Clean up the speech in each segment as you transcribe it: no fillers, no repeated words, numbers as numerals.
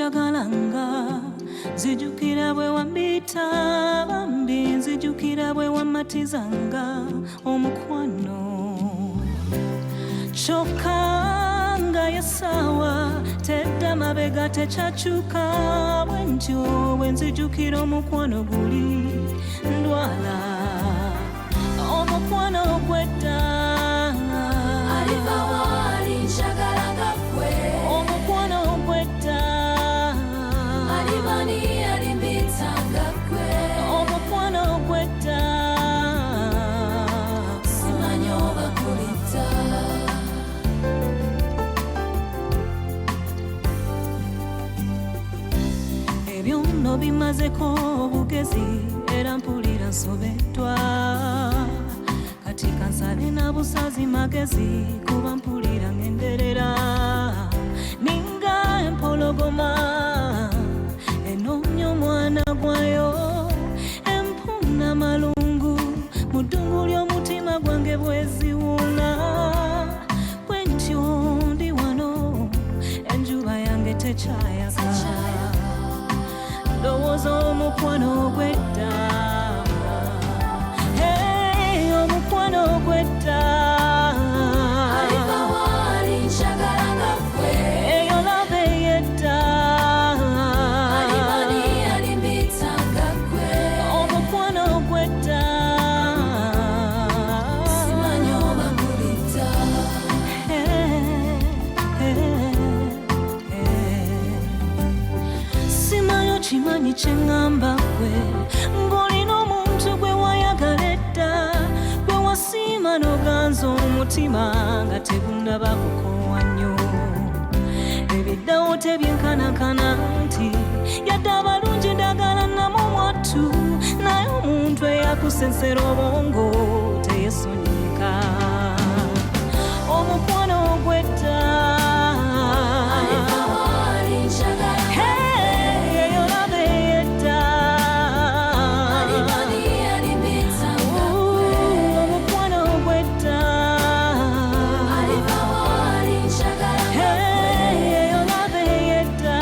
njagalanga zijukira bwe wambita bambi nzijukira bwe wamatizanga omukwano chokanga yasawa tedda mabega techachuka bwentyo bwenzijukira omukwano guli ndwala omukwano gwedda alivawali njagalanga kwe omukwano gwedda alivani alimbitanga kwe omukwano gwedda simanyi oba kulita ebyo nno bimazeko obugezi era mpulira nsobeddwa kati kansabe na busazi magezi kuba mpulira ngenderera ninga empologoma enomya omwana gwayo empuna malungu mu ddungu ly'omutima gwange bweziwuula bwentyo ndi wano enjuba yange tekyayaka ndowooza omukwano gwedda omukwano gwedda alivawali njagalanga kwe eyo labe yedda alivani alimbitanga kwe omukwano gwedda simanyi oba kulita simanyi okimanyi kye ŋŋamba gwe ng'olina omuntu gwe wayagala edda gwe wasiima n'oganza omutima nga tegunnaba kukoowa nnyo ebiddawo tebyenkanakana nti yadde abalungi ddagala namu mwattu naye omuntu eyakusensera obwongo teyesonyiika omukwano gwedda alivawali njagalanga eyo labe yedda alivani alimbitanga omukwano gwedda alivawali njagalanga eyo labe yedda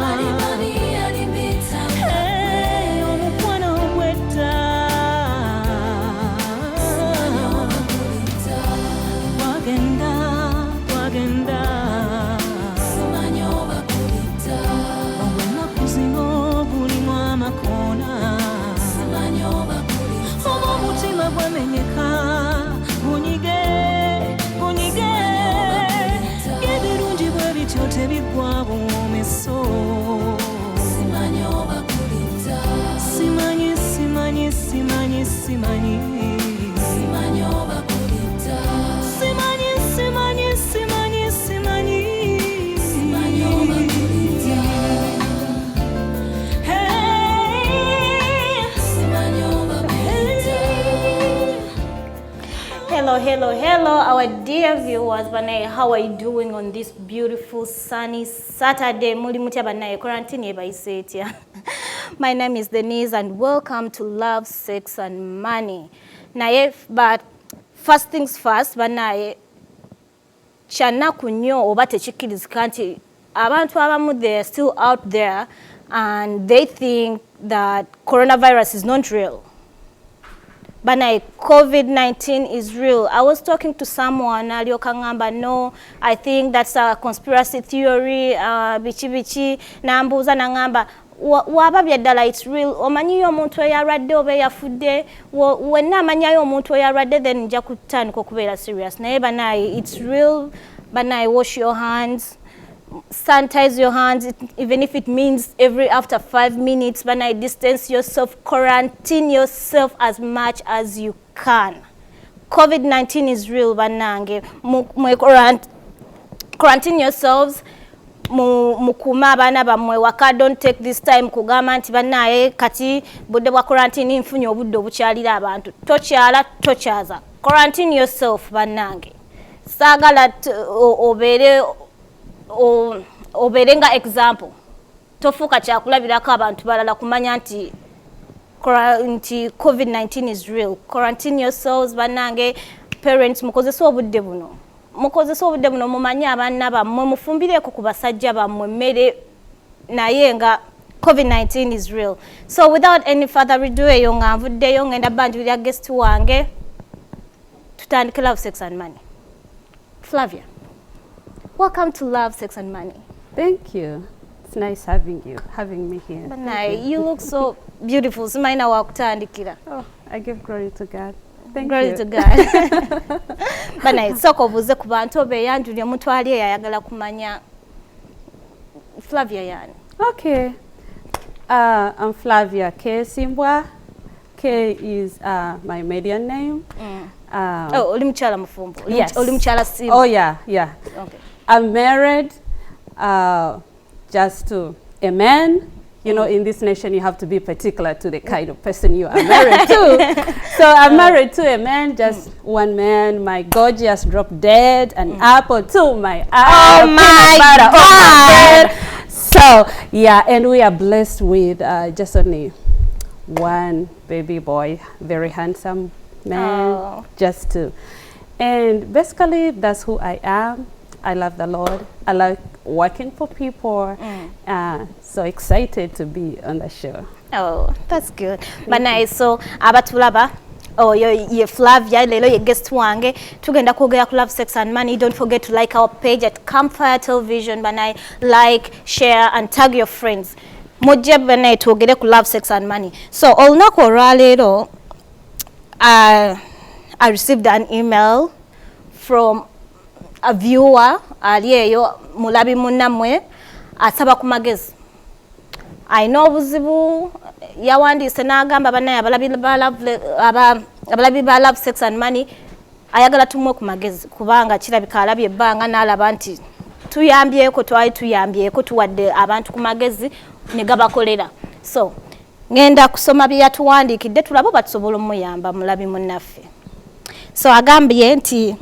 alivani alimbitanga omukwano gwedda simanyi oba kulita wagenda wagenda simanyi oba kulita obwenaku zino bulimu amakoona simanyi oba kulita oba omutima gwamenyeka gunyige gunyige ebirungi bwe bityo tebiggwa buwomeso simanyi oba kulita simanyi simanyi simanyi simanyi simanyi oba kulita simanyi simanyi simanyi simanyi simanyi oba kulita Hey. simanyi oba kulita Hello, our dear viewers. Banaye, how are you doing on this beautiful sunny Saturday? Muli mutya banaye, quarantine ebayise etya? My name is Denise and welcome to Love, Sex and Money. Naye, but first things first, banaye, kyanaku nnyo oba tekikkirizika nti abantu abamu they are still out there and they think that coronavirus is not real. Banaye, COVID-19 is real. I was talking to someone alioka ngamba, no, I think that's a conspiracy theory, bichi nambuza nangamba waba byaddala it's real. Omanyiyo omuntu eyalwadde oba eyafudde wenna amanyayo omuntu eyalwadde then nja kutandika okubeera serious. Naye banaye, it's real. Banaye, wash your hands, sanitize your hands, even if it means after 5 minutes. Banaye, distance yourself, quarantine yourself as much as you can. COVID-19 is real, banange. Quarantine yourselves. Mukuma abana bamwe waka, don't take this time kugamba nti banaye kati budde bwa quarantine nfunye obudde obukyalira abantu. Tokyaza. Quarantine yourself, banange. Sagala obere nga example. Tofuka kyakulabirako abantu balala kumanya nti COVID-19 is real. Quarantine yourselves, banange. Parents, mukozesa obudde buno mukozesa obudde buno mumanye abaana bammwe mufumbireeko ku basajja bammwe emmere naye nga COVID-19 is real. So without any further ado eyo nga nvuddeyo ngenda banjulira guest wange tutandike Love, Sex and Money. Flavia, welcome to Love, Sex and Money. Thank you. It's nice having me here. Banaye, you look so beautiful. Simaina wakutandikira. Oh, I give glory to God. Thank glory you. to God. Banaye, soko obuze ku bantu obeyanjulira mutwali eyayagala kumanya Flavia yani. Okay. I'm Flavia K. Simbwa. K is my maiden name. Oh, oli mukyala mufumbo. Yes. Oli mukyala Simbwa. Oh, yeah. Okay. I'm married just to a man. You know, in this nation, you have to be particular to the kind of person you are married to. So I'm married to a man, just one man. My gorgeous dropped dead, an apple to my eye. Oh my God! So yeah, and we are blessed with just only one baby boy, very handsome man, Oh. just two. And basically, that's who I am. I love the Lord. I like working for people. So excited to be on the show. Oh, that's good. Banaye, so abatulaba oh ye Flavia lelo ye guest wange tugenda kwogera ku Love, Sex and Money. Don't forget to like our page at Campfire Television. Banaye, like, share and tag your friends. Mujje banaye twogere ku Love, Sex and Money. So olunaku olwaleero I received an email from a viewer ali eyo mulabi munnamwe asaba ku magezi. Ayina obuzibu yawandiise n'agamba banaye abalabi ba Love, Sex and Money ayagala tumwe ku magezi kubanga kirabika alabye ebbanga n'alaba nti twali tuyambyeko tuwadde abantu ku magezi ne gabakolera. So ngenda kusoma bye yatuwandiikidde tulabo batusobola omuyamba mulabi munnaffe. So agambye nti,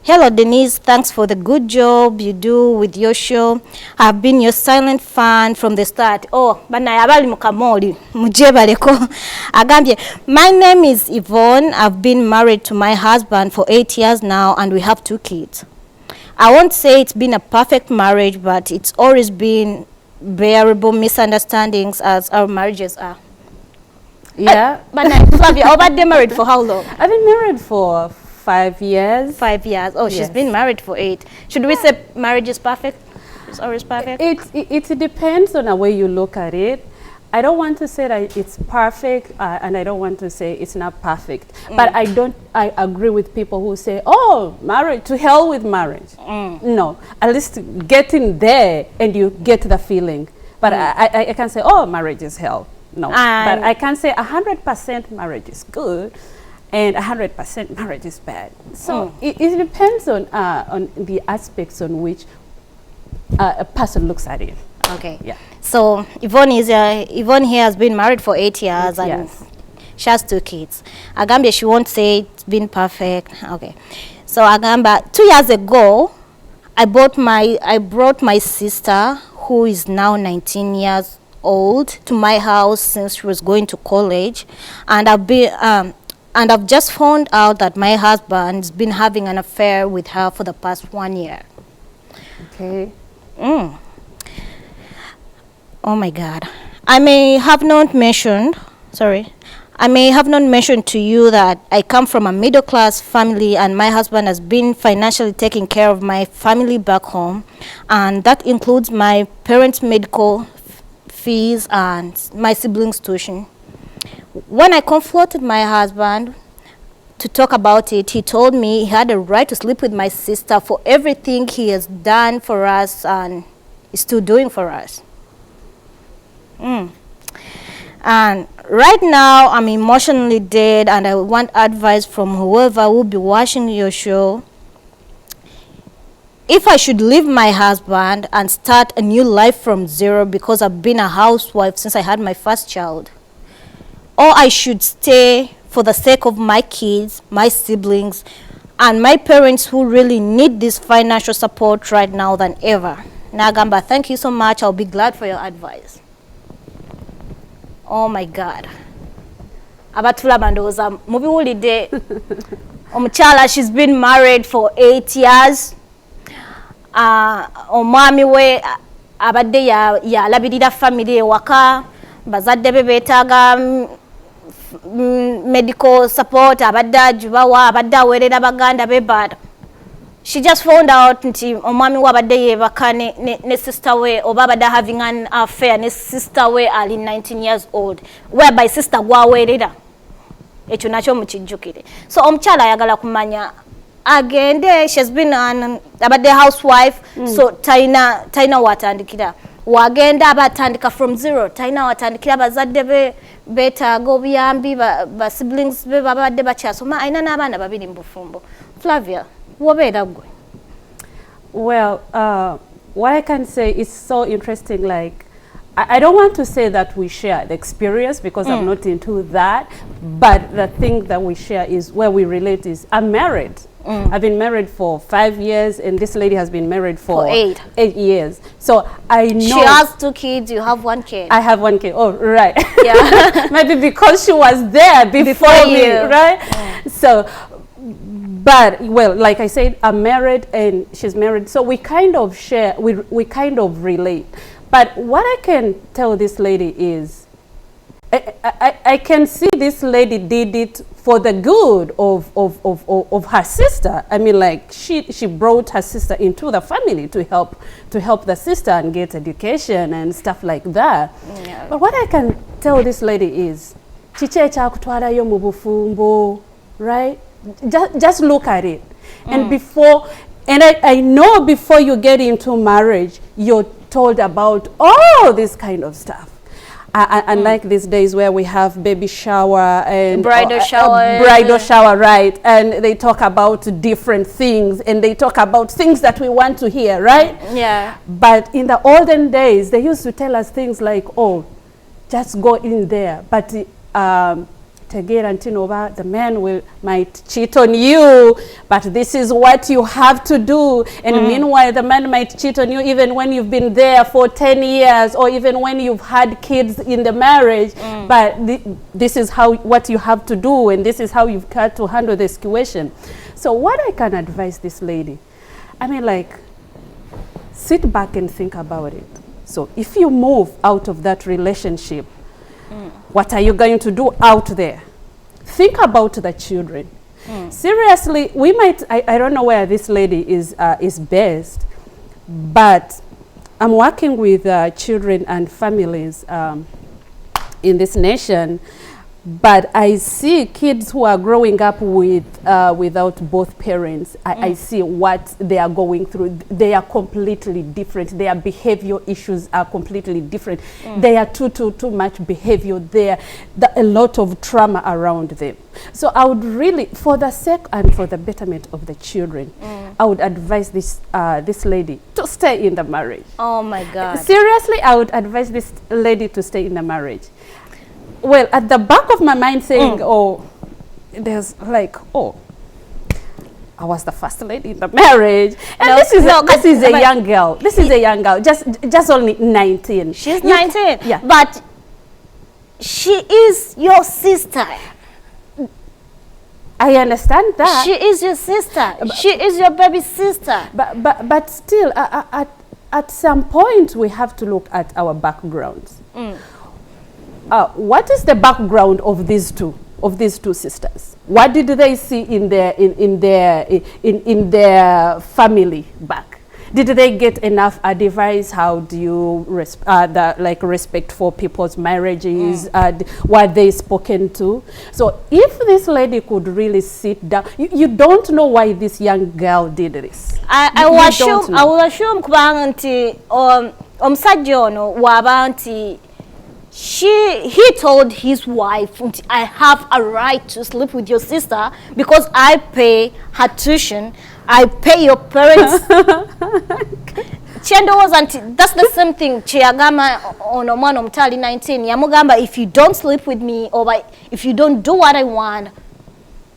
hello Denise, thanks for the good job you do with your show. I've been your silent fan from the start. Oh, banaye abali mu kamoli mujebaleko. Agambye, my name is Yvonne. I've been married to my husband for 8 years now and we have 2 kids. I won't say it's been a perfect marriage, but it's always been bearable misunderstandings as our marriages are. Yeah. Banaye, Flavia, obadde married for how long? I've been married for 5 years. 5 years. Oh, she's Yes. been married for 8. Should we say marriage is perfect? It's always perfect? It depends on the way you look at it. I don't want to say that it's perfect, and I don't want to say it's not perfect. But I agree with people who say, oh, marriage, to hell with marriage. No, at least getting there and you get the feeling. But I can't say, oh, marriage is hell. No, but I can say 100% marriage is good and 100% marriage is bad. So it depends on the aspects on which a person looks at it. Okay. Yeah. So Yvonne here has been married for 8 years and Yes. she has 2 kids. Agambye she won't say it's been perfect. Okay. So Agamba, 2 years ago, I brought my sister, who is now 19 years old, to my house since she was going to college, and I've just found out that my husband's been having an affair with her for the past 1 year. Okay. Oh my God. I may have not mentioned to you that I come from a middle-class family and my husband has been financially taking care of my family back home, and that includes my parents' medical fees and my siblings' tuition. When I confronted my husband to talk about it, he told me he had a right to sleep with my sister for everything he has done for us and is still doing for us. And right now, I'm emotionally dead and I want advice from whoever will be watching your show. If I should leave my husband and start a new life from zero because I've been a housewife since I had my first child, or I should stay for the sake of my kids, my siblings, and my parents who really need this financial support right now than ever. Nagamba, thank you so much. I'll be glad for your advice. Oh my God. abatulaba ndowooza mubiwulidde omukyala, she's been married for 8 years. Omwami we abadde yalabirira family ewaka, bazadde be beetaaga medical support, abadde ajubawa, abadde aweerera baganda be, but she just found out nti omwami we abadde yeebaka ne sister we, oba abadde having an affair ne sister we ali 19 years old, whereby sister gwaweerera. Ekyo nakyo mukijjukire. So omukyala ayagala kumanya agende, she's been abadde housewife, so taina watandikira. Wagenda abatandika from zero, taina watandikira bazadde be beetaaga obuyambi, ba siblings be babadde bakyasoma, ayina n'abaana babiri mu bufumbo. Flavia, wobeera gwe? Well, what I can say is so interesting. Like, I don't want to say that we share the experience because I'm not into that, but the thing that we share is where we relate is I'm married. I've been married for 5 years, and this lady has been married for 8 years. So I know. She has 2 kids, you have 1 kid. I have 1 kid. Oh, right. Yeah. Maybe because she was there before me, right? So, but, well, like I said, I'm married and she's married. So we kind of share, we kind of relate. But what I can tell this lady is, I can see this lady did it for the good of her sister. I mean, like, she brought her sister into the family to help the sister and get education and stuff like that. Yeah. But what I can tell this lady is, chiche chakutwarayo mu bufumbo, right? Just look at it. And I know before you get into marriage, you're told about all this kind of stuff. Unlike these days where we have baby shower and bridal shower, right? And they talk about different things, and they talk about things that we want to hear, right? Yeah. But in the olden days, they used to tell us things like, oh, just go in there. But the man might cheat on you, but this is what you have to do. And meanwhile, the man might cheat on you even when you've been there for 10 years, or even when you've had kids in the marriage. But this is what you have to do, and this is how you've got to handle the situation. So what I can advise this lady, I mean, like, sit back and think about it. So if you move out of that relationship, what are you going to do out there? Think about the children. Seriously, we might, I don't know where this lady is based, but I'm working with children and families in this nation. But I see kids who are growing up without both parents. I see what they are going through. They are completely different. Their behavior issues are completely different. They are too much behavior there. A lot of trauma around them. So I would really, for the sake and for the betterment of the children, I would advise this lady to stay in the marriage. Oh my God. Seriously, I would advise this lady to stay in the marriage. Well, at the back of my mind saying, oh, there's like, oh, I was the first lady in the marriage. And this is a young girl. This is a young girl, just only 19. She's 19. Yeah. But she is your sister. I understand that. She is your sister. She is your baby sister. But still, at some point, we have to look at our backgrounds. What is the background of these two sisters? What did they see in their family back? Did they get enough advice? How do you respect for people's marriages? Were they spoken to? So if this lady could really sit down, you don't know why this young girl did this. I will assume kubanga nti omusajja ono waba nti he told his wife, I have a right to sleep with your sister because I pay her tuition, I pay your parents. Chendo wasn't, that's the same thing. Chiagama on omwana omutali 19. Yamugamba, if you don't sleep with me or if you don't do what I want,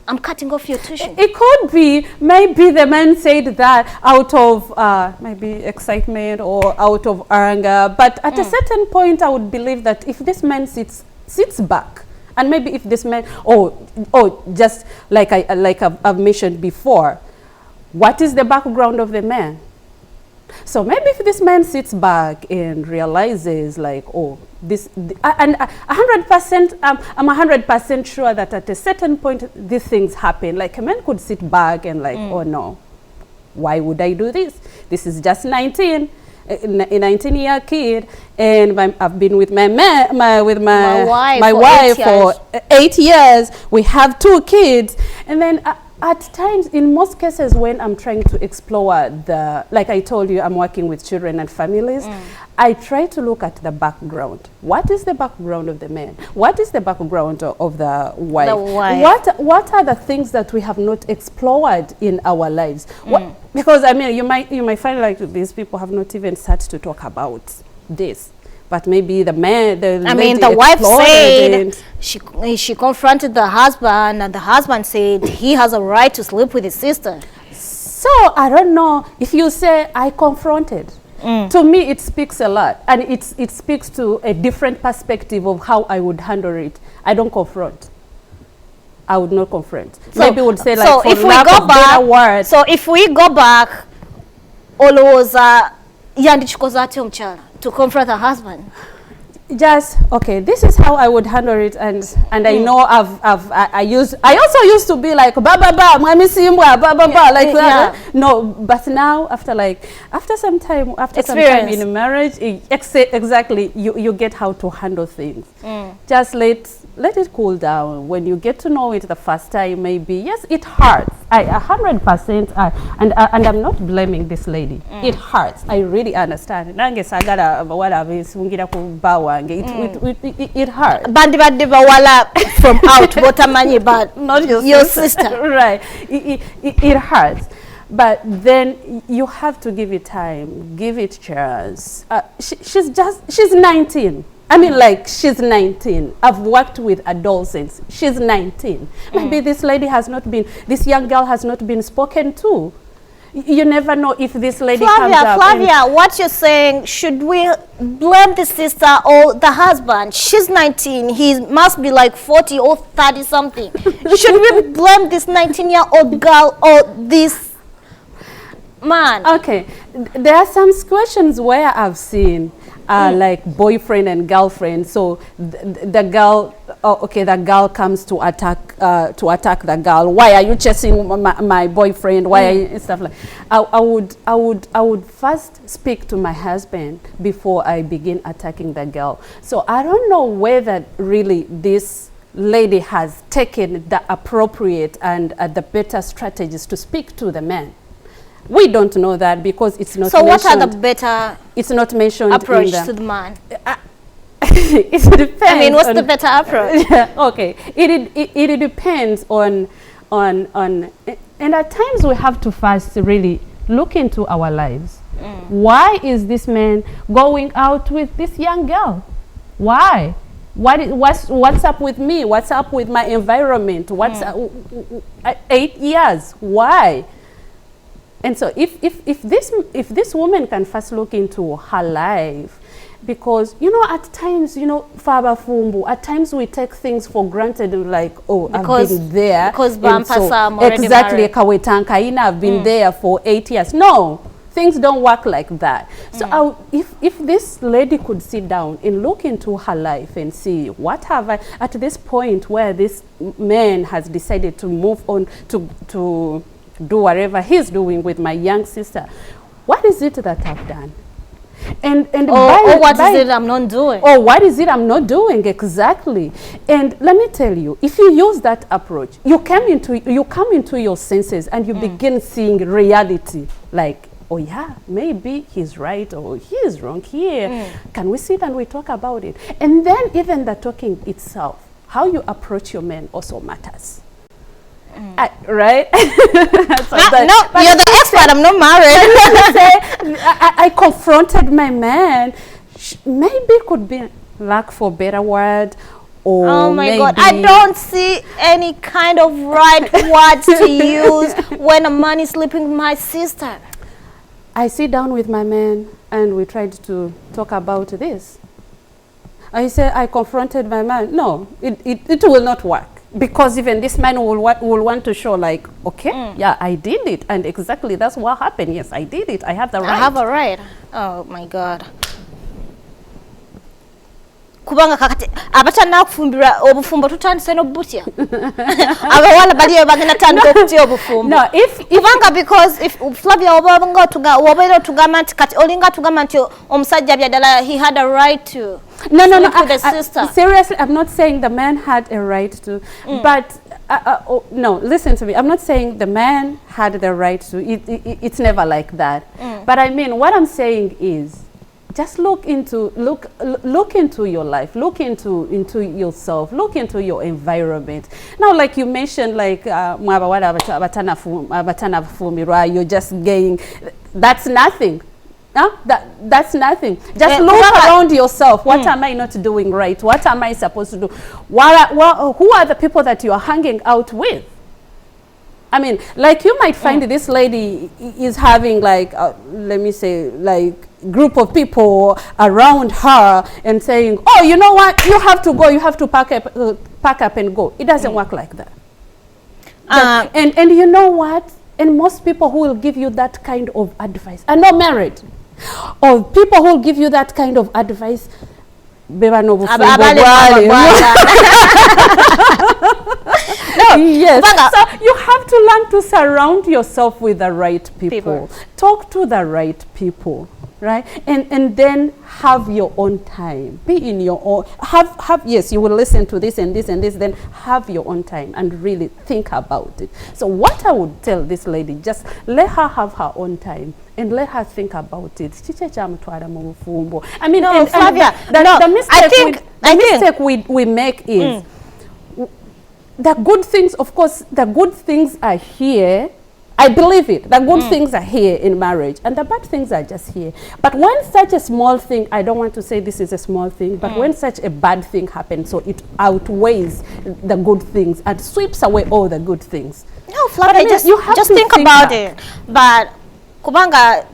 I'm cutting off your tuition. It could be, maybe the man said that out of maybe excitement or out of anger. But at a certain point, I would believe that if this man sits back And maybe if this man, just like I've mentioned before, what is the background of the man? So maybe if this man sits back and realizes like, and 100%, I'm 100% sure that at a certain point these things happen. Like a man could sit back and like, oh no, why would I do this? This is just 19, a 19-year kid, and I've been with my wife for 8 years. We have 2 kids, and then at times, in most cases, when I'm trying to explore like I told you, I'm working with children and families, I try to look at the background. What is the background of the man? What is the background of the wife? What are the things that we have not explored in our lives? Because I mean, you might find like these people have not even started to talk about this. But maybe the man, the wife said she confronted the husband, and the husband said he has a right to sleep with his sister. So I don't know if you say I confronted. To me, it speaks a lot, and it speaks to a different perspective of how I would handle it. I don't confront. I would not confront. So, maybe would say like, so for lack of better words. So if we go back, Oloza yandichikoza ati omukyala to confront her husband. Just okay. This is how I would handle it, and I know I also used to be like ba ba ba, mami Simbwa, ba ba ba, like that. No, but now after some time in marriage, exactly you get how to handle things. Just let it cool down. When you get to know it the first time, maybe yes, it hurts. 100%. And I'm not blaming this lady. It hurts. I really understand. It hurts. From out, but not your sister. Right. It hurts. But then you have to give it time, give it chance. She's 19. I mean, like, she's 19. I've worked with adolescents. She's 19. Maybe this young girl has not been spoken to. You never know if this lady comes up. Flavia, what you're saying, should we blame the sister or the husband? She's 19. He must be like 40 or 30 something. Should we blame this 19-year-old girl or this man? Okay. There are some questions where I've seen like boyfriend and girlfriend. So the girl comes to attack the girl. Why are you chasing my boyfriend? Why are you, stuff like? I would first speak to my husband before I begin attacking the girl. So I don't know whether really this lady has taken the appropriate and the better strategies to speak to the man. We don't know that because it's not mentioned. So what are the better it's not mentioned approach to the man? It depends. I mean, what's the better approach? Okay, it depends on, and at times we have to first really look into our lives. Why is this man going out with this young girl? Why? What's up with me? What's up with my environment? What's 8 years? Why? And so if this woman can first look into her life, because at times at times we take things for granted, like I've been there because exactly I've been there for 8 years. No, things don't work like that. So if this lady could sit down and look into her life and see what have I at this point where this man has decided to move on to do whatever he's doing with my young sister. What is it that I've done? What is it I'm not doing? Oh, what is it I'm not doing? Exactly. And let me tell you, if you use that approach, you come into your senses and you begin seeing reality. Like, oh yeah, maybe he's right or he is wrong here. Can we sit and we talk about it? And then even the talking itself, how you approach your men also matters. Right? No, you're the expert. I'm not married. I confronted my man. Maybe could be lack for better word, or oh my God, I don't see any kind of right words to use when a man is sleeping with my sister. I sit down with my man and we tried to talk about this. I say, I confronted my man. No, it will not work. Because even this man will want to show like, okay, yeah, I did it. And exactly that's what happened. Yes, I did it. I have the right. I have a right. Oh my God. Kubanga kakati abatana kufumbira obufumbo tutandise no butya. Abawala baliyo bagenda tandika okutya obufumbo. No, if kubanga because if Flavia obanga tugamba nti kati olinga tugamba nti omusajja byadala he had a right to. No. The sister. Seriously, I'm not saying the man had a right to, but no, listen to me. I'm not saying the man had the right to. It's never like that. But I mean, what I'm saying is, just look into your life, look into yourself, look into your environment. Now, like you mentioned, like you're just getting, that's nothing. That's nothing. Just look around yourself. What am I not doing right? What am I supposed to do? Who are the people that you are hanging out with? I mean, like you might find this lady is having like, let me say, like group of people around her and saying, oh, you know what? You have to go. You have to pack up and go. It doesn't work like that. And you know what? And most people who will give you that kind of advice are not married. Or people who will give you that kind of advice, yes. So you have to learn to surround yourself with the right people. Talk to the right people, right? And then have your own time. Be in your own, yes, you will listen to this and this and this, then have your own time and really think about it. So what I would tell this lady, just let her have her own time and let her think about it. I mean, no, Flavia, the mistake we make is the good things, of course, the good things are here. I believe it. The good things are here in marriage and the bad things are just here. But when such a small thing, I don't want to say this is a small thing, but when such a bad thing happens, so it outweighs the good things and sweeps away all the good things. No, Flavia, just think about it. But kubanga,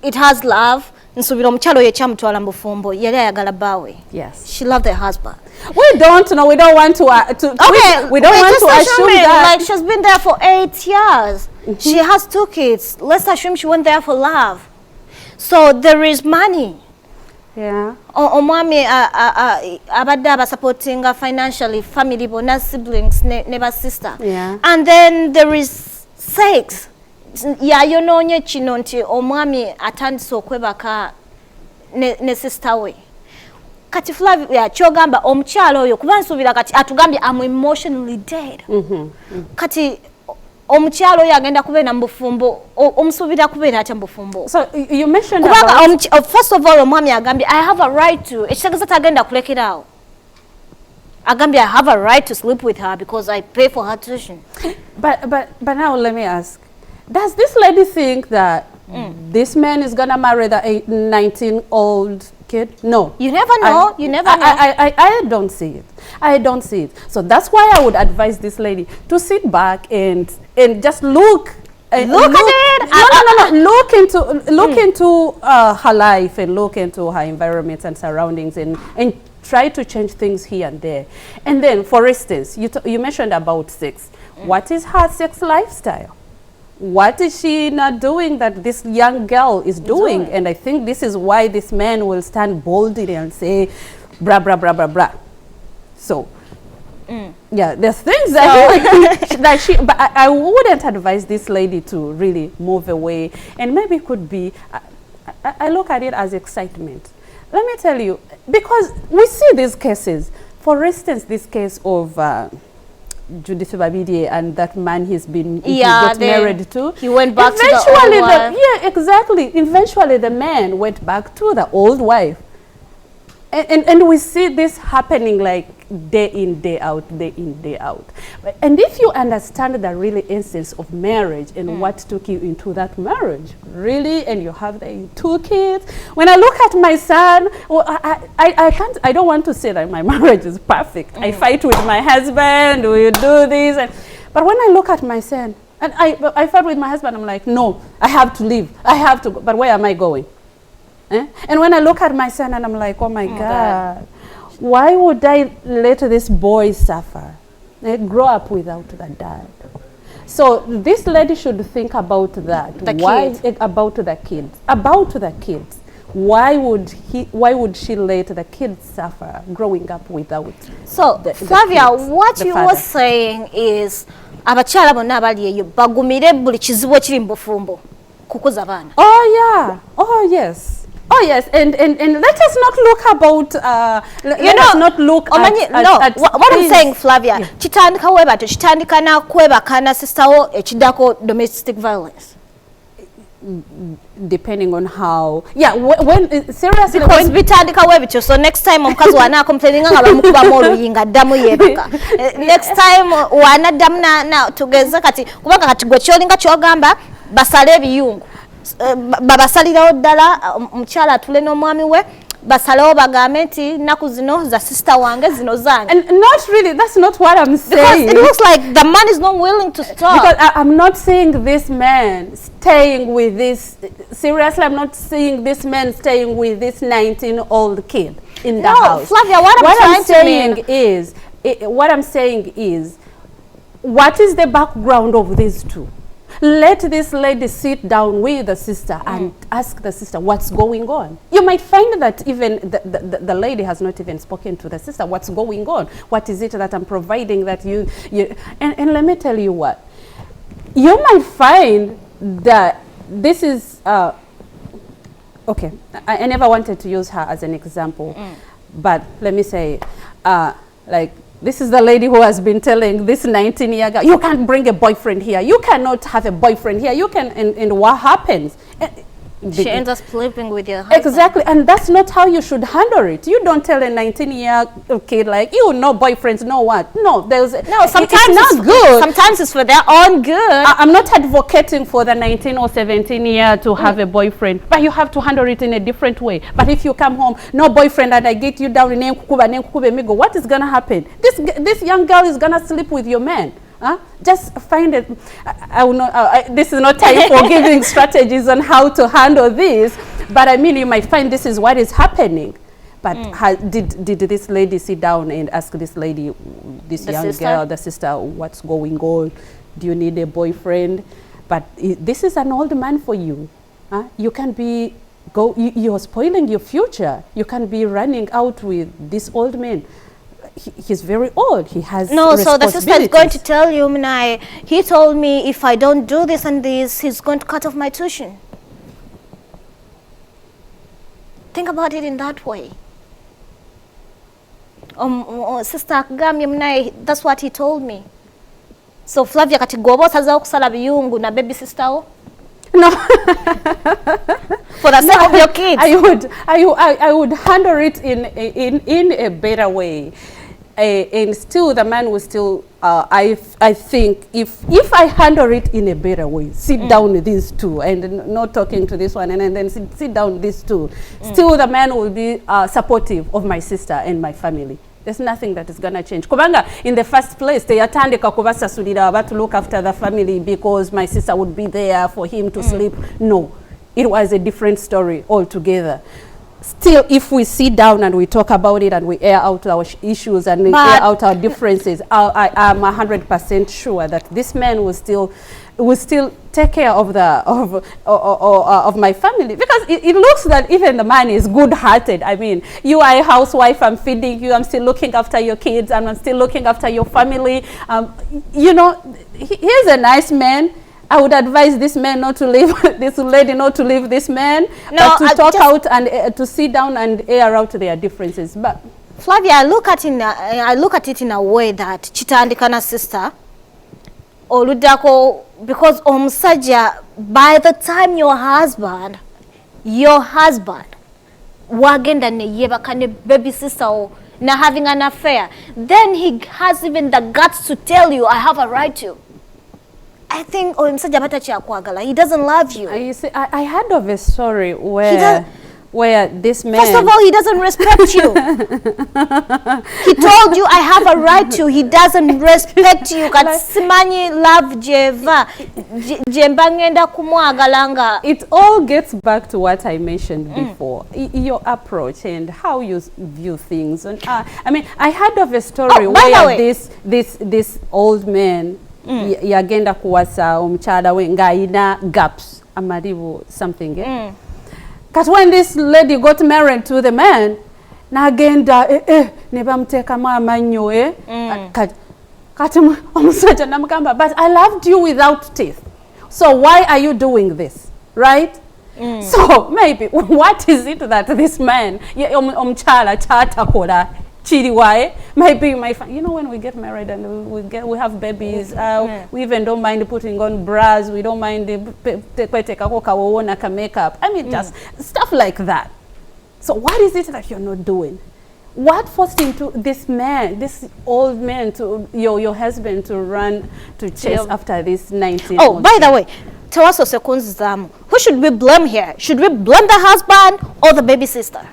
it has love. Nsubira omukyalo ye kyamutwala mbufumbo yali ayagala bawe. Yes. She loved her husband. We don't know. We don't want to okay, we don't want to assume that. Like she's been there for 8 years. She has 2 kids. Let's assume she went there for love. So there is money. Yeah. Omwami abadde abasupportinga financially, family bona, siblings, neighbor, sister. Yeah. And then there is sex. Yayononye kino nti omwami atandise okwebaka ne sister we. Kati Flavia kyogamba omukyalo oyo kuba nsubira kati atugambye I'm emotionally dead. Kati omukyalo oyo agenda kubeera mbufumbo omusubira kubeera atya mbufumbo. So you mentioned about first of all omwami agambye I have a right to ekitegeeza tagenda kulekerawo. Agambye I have a right to sleep with her because I pay for her tuition. But now let me ask. Does this lady think that this man is gonna marry the 19-year-old kid? No. You never know. You never know. I don't see it. I don't see it. So that's why I would advise this lady to sit back and just look. Look at it. Look into her life and look into her environment and surroundings and try to change things here and there. And then, for instance, you mentioned about sex. What is her sex lifestyle? What is she not doing that this young girl is doing? And I think this is why this man will stand boldly and say, blah, blah, blah, blah, blah. So, yeah, there's things that she, but I wouldn't advise this lady to really move away. And maybe it could be, I look at it as excitement. Let me tell you, because we see these cases. For instance, this case of Judith Babidie and that man he got married to. He went back to the old wife. Yeah, exactly. Eventually the man went back to the old wife. And we see this happening like day in, day out, day in, day out. And if you understand the really essence of marriage and what took you into that marriage, really, and you have the 2 kids. When I look at my son, well, I don't want to say that my marriage is perfect. I fight with my husband, we do this. But when I look at my son, and I fight with my husband, I'm like, no, I have to leave. I have to go. But where am I going? And when I look at my son and I'm like, oh my God, why would I let this boy suffer? Grow up without the dad. So this lady should think about that. About the kids? About the kids. Why would she let the kids suffer growing up without? So Flavia, what you were saying is abakyala bonna abali eyo bagumire buli kizibu ekiri mu bufumbo kukuza abaana. Oh yeah. Oh yes. Oh yes, and let us not look about let us not look at what I'm saying, Flavia, kitandika weba to kitandika na kwebaka na sister wo ekidako domestic violence. Depending on how, when seriously, because bitandika webityo, so next time omukazi wana complaining nga bamukuba molu yinga damu yebaka next time wana damu na tugeza kati kubanga kati gwe kyolinga kyogamba basale ebiyungu babasalirawo ddala omukyala atule n'omwami we basalewo bagambe nti naku zino za sister wange zino zange. And not really, that's not what I'm saying. Because it looks like the man is not willing to stop. Because I'm not seeing this man staying with this, seriously, I'm not seeing this man staying with this 19-year-old kid in the house. Flavia, what I'm saying is, what is the background of these two? Let this lady sit down with the sister and ask the sister what's going on. You might find that even the lady has not even spoken to the sister. What's going on? What is it that I'm providing that you and let me tell you what. You might find that this is, okay, I never wanted to use her as an example, but let me say, like, this is the lady who has been telling this 19-year girl, you can't bring a boyfriend here. You cannot have a boyfriend here. You can, and what happens? She ends up sleeping with your husband. Exactly, and that's not how you should handle it. You don't tell a 19-year kid like, you no boyfriends, no what. No, sometimes it's not good. Sometimes it's for their own good. I'm not advocating for the 19 or 17-year to have a boyfriend, but you have to handle it in a different way. But if you come home, no boyfriend, and I get you down in Nkukube, what is going to happen? This young girl is going to sleep with your man. Just find it. I will not. This is not time for giving strategies on how to handle this. But I mean, you might find this is what is happening. But did this lady sit down and ask this lady, this young girl, the sister, what's going on? Do you need a boyfriend? But this is an old man for you. You can be you're spoiling your future. You can be running out with this old man. He's very old. He has so the sister is going to tell you, Minai, he told me if I don't do this and this, he's going to cut off my tuition. Think about it in that way. Sister Minai, that's what he told me. So Flavia kati gobo saza okusala biyungu na baby sister o? No. For the sake of your kids. I would handle it in a better way. And still the man will still, I think if I handle it in a better way, sit down with these two and not talking to this one and then sit down with these two, still the man will be supportive of my sister and my family. There's nothing that is going to change. Kubanga, in the first place, they attended Kakubasa Sudida about to look after the family because my sister would be there for him to sleep. No, it was a different story altogether. Still, if we sit down and we talk about it and we air out our issues and we air out our differences, I am 100% sure that this man will still take care of of my family, because it looks that even the man is good-hearted. I mean, you are a housewife, I'm feeding you, I'm still looking after your kids, and I'm still looking after your family. You know, he's a nice man. I would advise this man not to leave, this lady not to leave this man, but to talk out and to sit down and air out their differences. But Flavia, I look at it in a way that chitandikana sister, oludako, because omusajja, by the time your husband wagenda ne yebaka ne baby sister na having an affair, then he has even the guts to tell you, I have a right to. I think he doesn't love you. You see, I heard of a story where where this man... First of all, he doesn't respect you. He told you I have a right to. He doesn't respect you. Simanyi love jeva. Jemba ngenda kumwagalanga. It all gets back to what I mentioned before. Your approach and how you view things. And I mean, I heard of a story where this old man yagenda kuwasa omukyala we ng'ayina gaps amalibu something. Because when this lady got married to the man, nagenda ne bamutekamu amannyo kati omusajja namugamba, but I loved you without teeth, so why are you doing this, right? So maybe what is it that this man omukyala kyatakola chiriwaye maybe you know, when we get married and we have babies, we even don't mind putting on bras, we don't mind makeup, I mean just stuff like that. So what is it that you're not doing? What forced into this man, this old man, to your husband to run to chase after this 19? Oh, by the way, tell us who should we blame here? Should we blame the husband or the baby sister?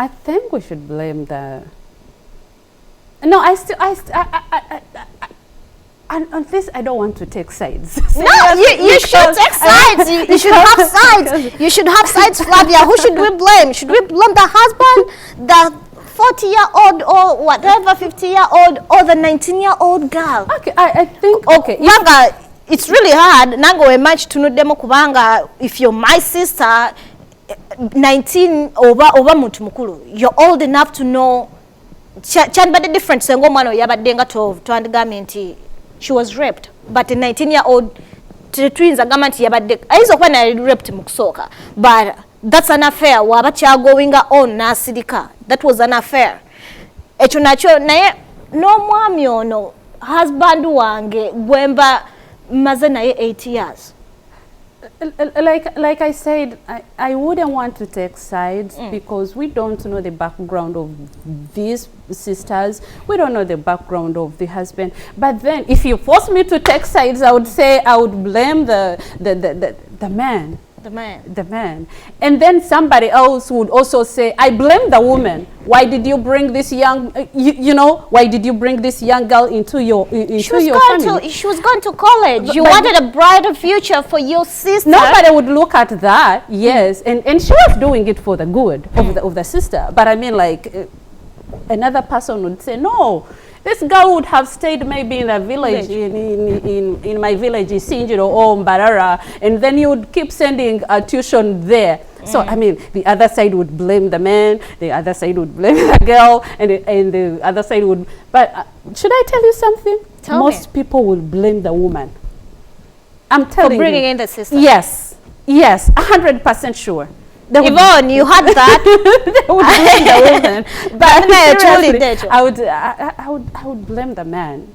I think we should blame the... No, on this I don't want to take sides. No, you should take sides. You should have sides. You should have sides, Flavia. Who should we blame? Should we blame the husband, the 40-year-old or whatever, 50-year-old, or the 19-year-old girl? Okay, I think... Okay. It's really hard. Nango ematch tunudemo kubanga. If you're my sister, 19 over muntu mukulu, you're old enough to know chanbade different sengo mwana yabadde nga 12 twandigambye nti she was raped, but a 19-year-old twins agamba nti yabadde ayinza okuba naye raped mu kusooka, but that's an affair. Waba kyagoinga on nasirika, that was an affair. Ekyo nakyo naye n'omwami ono husband wange gwemba maze naye 8 years. Like I said, I wouldn't want to take sides because we don't know the background of these sisters. We don't know the background of the husband. But then, if you force me to take sides, I would say I would blame the man. The man. And then somebody else would also say, I blame the woman. Why did you bring this young, you know, why did you bring this young girl into your family? She was going to college. You wanted a brighter future for your sister. Nobody would look at that, yes. And she was doing it for the good of the sister. But I mean, like, another person would say, no. This girl would have stayed maybe in a village, in my village, in Sinjiro or Mbarara, and then you would keep sending a tuition there. So, I mean, the other side would blame the man, the other side would blame the girl, and the other side would... But should I tell you something? Most people will blame the woman. I'm telling you. For bringing in the sister? Yes. Yes, 100% sure. Yvonne, you had that. They would blame the woman. But seriously, I would blame the man.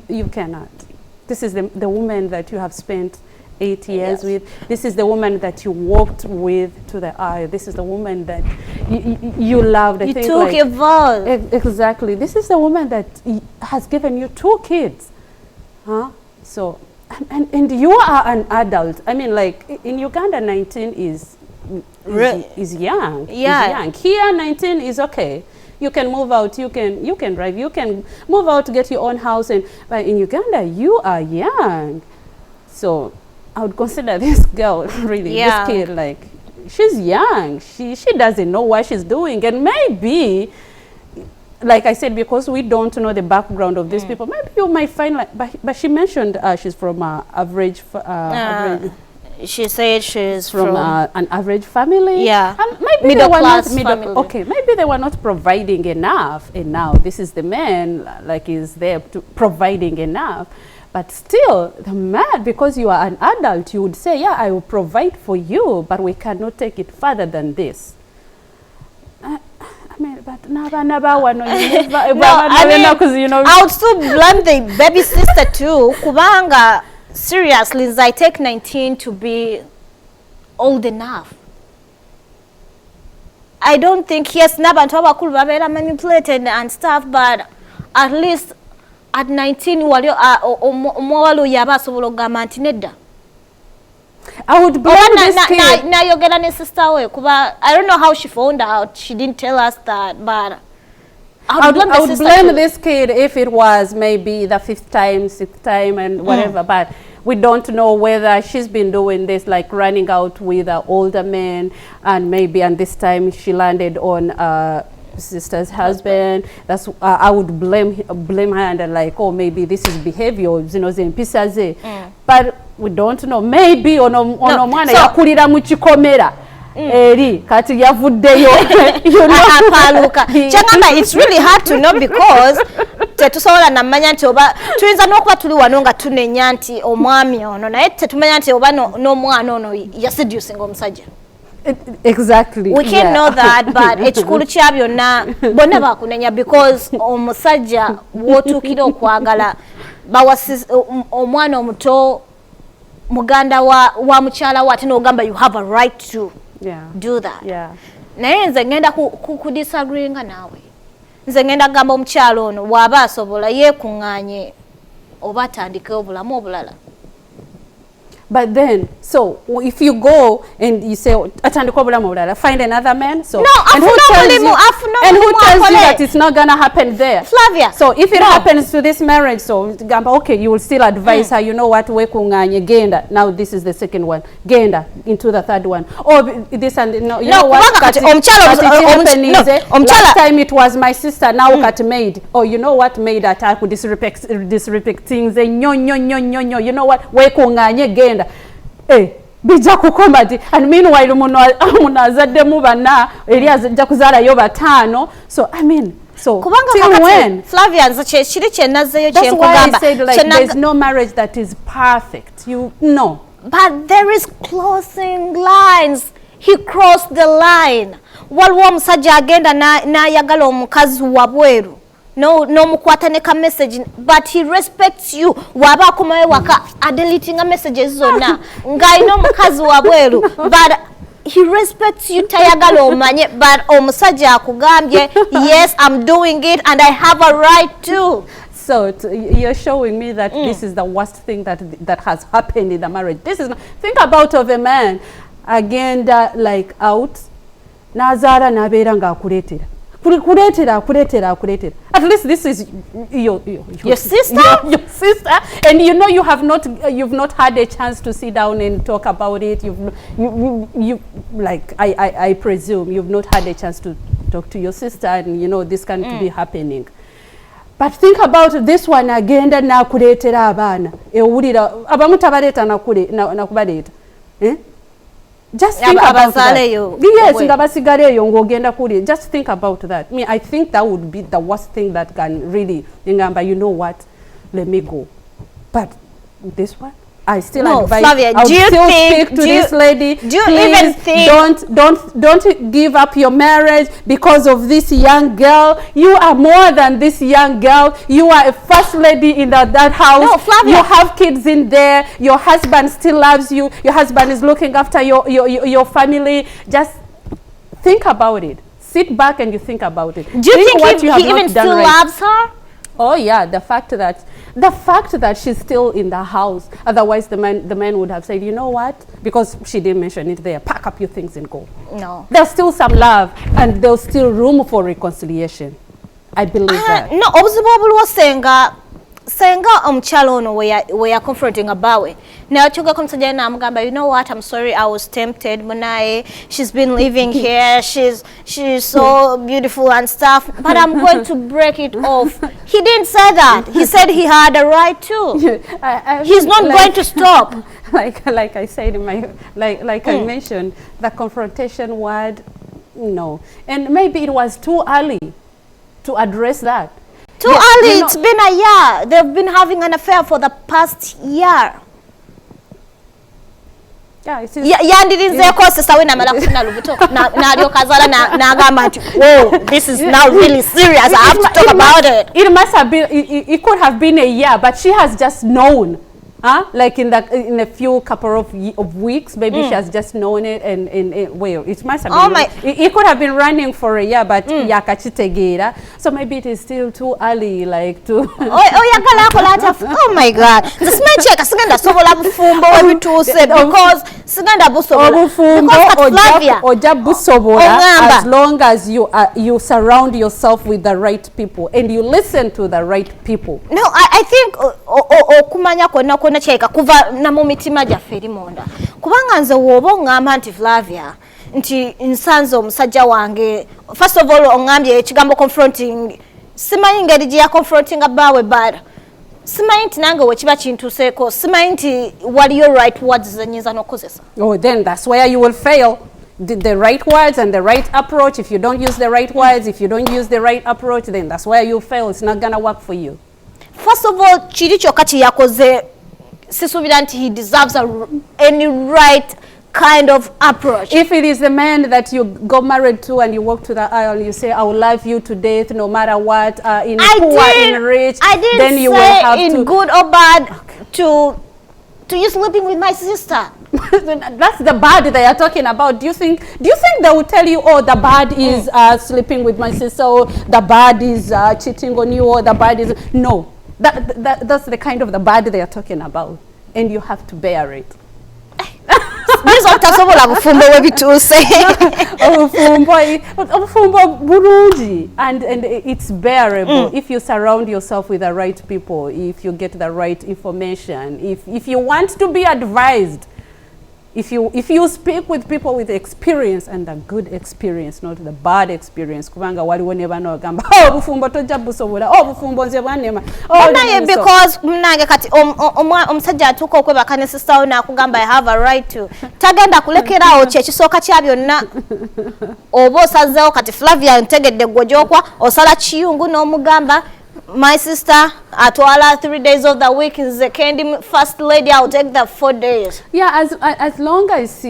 You cannot. This is the woman that you have spent 8 years with. This is the woman that you walked with to the aisle. This is the woman that you loved. You took your vow. Exactly. This is the woman that has given you 2 kids. Huh? So, and you are an adult. I mean, like, in Uganda, 19 is young. Yeah. Is young. Here, 19 is okay. You can move out. You can drive. You can move out, get your own house. But in Uganda, you are young. So I would consider this girl really, this kid, like, she's young. She doesn't know what she's doing, and maybe, like I said, because we don't know the background of these people, maybe you might find like. But she mentioned she's from average. She said she's from an average family. Yeah. And maybe middle class family. Okay, maybe they were not providing enough, and now this is the man, like, is there providing enough. But still, the man, because you are an adult, you would say, yeah, I will provide for you, but we cannot take it further than this. I mean, but I would still blame the baby sister too. Kubanga, seriously, I take 19 to be old enough. I don't think, yes, Nabantu bakulu babera manipulated and stuff, but at least at 19 wali omwalo yaba asobola okugamba nti nedda I would blame this kid. Nayogera ne sister we kuba I don't know how she found out. She didn't tell us that, but I would blame this kid if it was maybe the 5th time, 6th time and whatever, but we don't know whether she's been doing this, like running out with an older man, and this time she landed on sister's husband. That's I would blame her and like, oh, maybe this is behavior, but we don't know. Maybe ono mwana yakulira mu kikomera eri kati yavuddeyo apaluka kyangamba it's really hard to know because tetusobola namanya nti oba tuyinza n'okuba tuli wano nga tunenya nti omwami ono naye tetumanya nti oba n'omwana ono yaseducing omusajja. Exactly. We can't know that, but ekikulu kya byonna bonna bakunenya because omusajja w'otuukira okwagala omwana omuto muganda wa mukyala wa ate n'ogamba you have a right to do that. Naye nze ngenda ku disagree nga naawe. Nze ngenda gamba omukyala ono bw'aba asobola yeekuŋŋaanye oba atandikewo obulamu obulala. But then, so if you go and you say, find another man, so no, and who tells you that it's not gonna happen there? Flavia. So if it happens to this marriage, so okay, you will still advise her, you know what, wekunganye genda. Now this is the second one, genda into the third one. Oh, this and no, you know what? Last time it was my sister, now kat maid. Oh, you know what, maid attack disrespecting the nyo. You know what, wekunganye genda. Bija kukomati and meanwhile muno azaddemu bana eri ajja kuzaala yo batano. So I mean, so till when? Flavia nze kiri kye nazzeyo kye nkugamba. That's why I said like there's no marriage that is perfect. You know. But there is crossing lines. He crossed the line. Waliwo omusajja agenda n'ayagala omukazi wabweru. No mukwatane ka message, but he respects you. Waba akomayo waka deleting a messages zonna nga ino mukazi wabweru, but he respects you tayagala omanye, but omusajja akugambye yes, I'm doing it and I have a right to. So you're showing me that this is the worst thing that has happened in the marriage. This is think about of a man again like out nazara nabera nga akuletera kuletera. At least this is your sister, your sister, and you know you've not had a chance to sit down and talk about it. You like I presume you've not had a chance to talk to your sister, and you know this can be happening. But think about this one again. Na kuletera abana ewulira abamu tabaleta nakubaleta just think about that. Yes, just think about that. I think that would be the worst thing that can really, you know what, let me go. But this one, I still advise. Flavia, I would still speak to this lady. Do you please even think? Don't give up your marriage because of this young girl. You are more than this young girl. You are a first lady in that house. No, Flavia. You have kids in there. Your husband still loves you. Your husband is looking after your family. Just think about it. Sit back and you think about it. Do you think he even still loves her? Oh yeah, the fact that she's still in the house. Otherwise, the man would have said, you know what? Because she didn't mention it there. Pack up your things and go. No. There's still some love, and there's still room for reconciliation. I believe that. No, obuzibwa was senga omukyala ono we are confronting abawe. Now chuga kumsajja na amugamba, you know what, I'm sorry, I was tempted munaye, she's been living here, she's so beautiful and stuff, but I'm going to break it off. He didn't say that. He said he had a right to. He's not going to stop. Like I said in my I mentioned, the confrontation word, no. And maybe it was too early to address that. Too early, it's been a year. They've been having an affair for the past year. Yeah, it is. Yandirinze ko sister we namala kufuna lubuto na aliokazala na agamba nti whoa, this is now really serious. I have to talk about it. It must have been it could have been a year, but she has just known Like in a few couple of weeks, maybe she has just known it, and well, it must have been. It could have been running for a year, but yakachitegera. So maybe it is still too early, like to. Oh my God! This man check siganda sobola bufumbo webituse because siganda busobola. Flavia oja busobola as long as you surround yourself with the right people and you listen to the right people. No, I think okumanya kona cheka kuva na mumitima jaffe eri munda kubanga nze woba ngamba nti Flavia nti nsanzo musajja wange first of all ongambye ekigambo confronting simanyi ngeri gye ya confronting abawe but simanyi nti nange wekiba kintuseeko simanyi nti waliyo right words zenyinza n'okozesa. Oh, then that's where you will fail. The right words and the right approach. If you don't use the right words, if you don't use the right approach, then that's where you fail. It's not gonna work for you. First of all, chiri kyokka yakoze sisubira nti he deserves any right kind of approach. If it is the man that you got married to and you walk to the aisle and you say, I will love you to death no matter what, in poor, in rich, then you will have to... in good or bad to you sleeping with my sister. That's the bad they are talking about. Do you think they will tell you, oh, the bad is sleeping with my sister, or the bad is cheating on you, or the bad is... No. That's the kind of the bad they are talking about. And you have to bear it. And it's bearable if you surround yourself with the right people, if you get the right information, if you want to be advised, if you speak with people with experience and a good experience, not the bad experience. Kubanga waliwo ne bano gamba bufumbo tojja busobola bufumbo nze bwanema because mnange kati omusajja atuuka okwebaka ne sister we nakugamba I have a right to tagenda kulekerawo kyekisooka kya byonna oba osazeewo kati Flavia ntegedde gwojokwa osala kiyungu n'omugamba my sister atwala 3 days of the week is the candy first lady. I'll take the 4 days. Yeah, as long as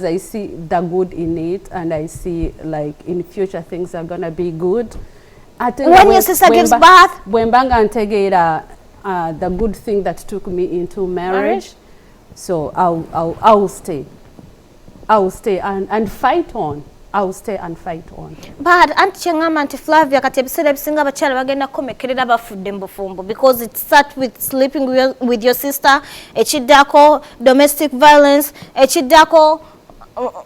I see the good in it, and I see like in future things are gonna be good. I think when your sister gives birth, when banga antegera the good thing that took me into marriage, so I'll stay and fight on. I'll stay and fight on. But anti chengama anti Flavia kati ebiseera ebisinga abakyala bagenda kukomekerera bafudde mbufumbo because it starts with sleeping with your sister, ekiddako domestic violence, ekiddako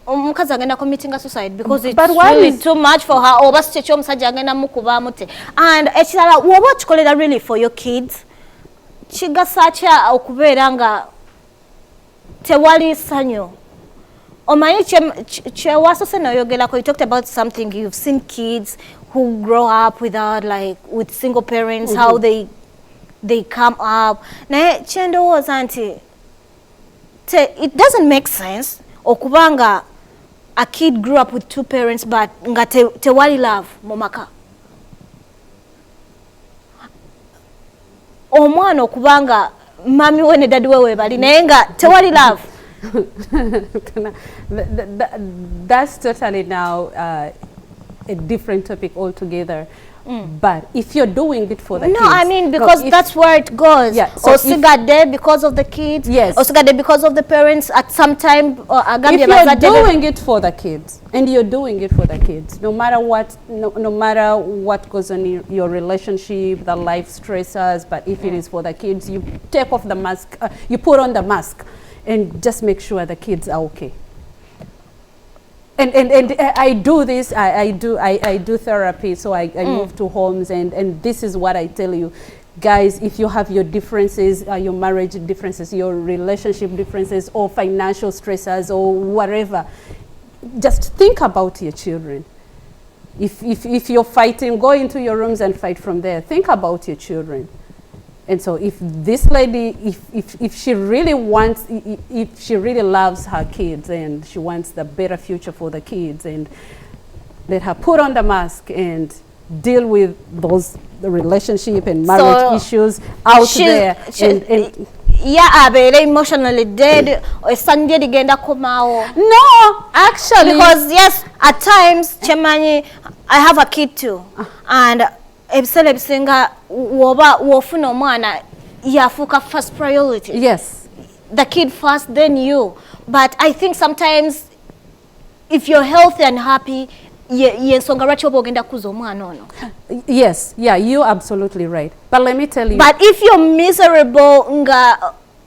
omukazi agenda committing suicide because it's really too much for her oba si kyekyo omusajja agenda mukuba mute. And ekirala woba okikolera really for your kids kigasa kya okubeera nga tewali ssanyu. Omanyi kyewasose noyogerako, you talked about something, you've seen kids who grow up with single parents, how they come up. Naye kyendowooza nti it doesn't make sense okubanga a kid grew up with two parents but nga tewali love mu maka. Omwana okubanga mami we ne daddy we webali naye nga tewali love. That's totally now a different topic altogether. But if you're doing it for the kids... No, I mean because that's where it goes. Yeah, so there because of the kids. Yes. There because of the parents at some time. If you're doing it for the kids, and you're doing it for the kids, no matter what, no matter what goes on in your relationship, the life stressors, but if it is for the kids, you take off the mask, you put on the mask, and just make sure the kids are okay. And I do this, I do therapy, so I move to homes, and this is what I tell you. Guys, if you have your differences, your marriage differences, your relationship differences, or financial stressors, or whatever, just think about your children. If you're fighting, go into your rooms and fight from there. Think about your children. And so if this lady, if she really wants, if she really loves her kids and she wants the better future for the kids, and let her put on the mask and deal with the relationship and marriage issues out there. Yeah, emotionally dead. No, actually. Because yes, at times, Chemani, I have a kid too. And ebiseera ebisinga woba wofuna omwana yafuuka first priority. Yes. The kid first, then you. But I think sometimes if you're healthy and happy, yensonga lwaki oba ogenda kuza omwana ono. Yes, yeah, you're absolutely right. But let me tell you. But if you're miserable nga